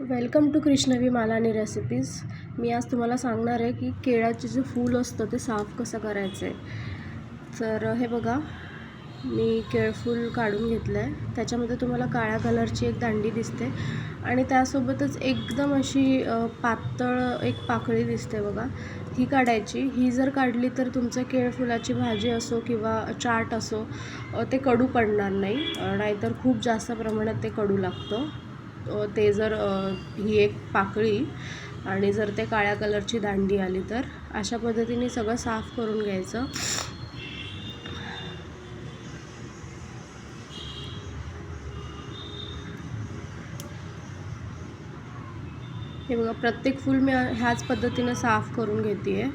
Welcome to Krishnavi Malani recipes. मी आज तुम्हाला सांगणार आहे की केळाचे जे फूल असतं ते साफ कसं करायचं आहे। तर हे बघा, मी केळफूल काढून घेतलं आहे। त्याच्यामध्ये तुम्हाला काळ्या कलरची एक दांडी दिसते आणि त्यासोबतच एकदम अशी पातळ एक पाकळी दिसते बघा, ही काढायची। ही जर काढली तर तुमचं केळफुलाची भाजी असो किंवा चाट असो ते कडू पडणार नाही, नाहीतर खूप जास्त प्रमाणात ते कडू लागतं। ते जर ही एक पाकळी आणि जर ते काळ्या कलरची दांडी आली तर अशा पद्धतीने सगळं साफ करून घ्यायचं। हे बघा, प्रत्येक फूल मी ह्याच पद्धतीने साफ करून घेते आहे।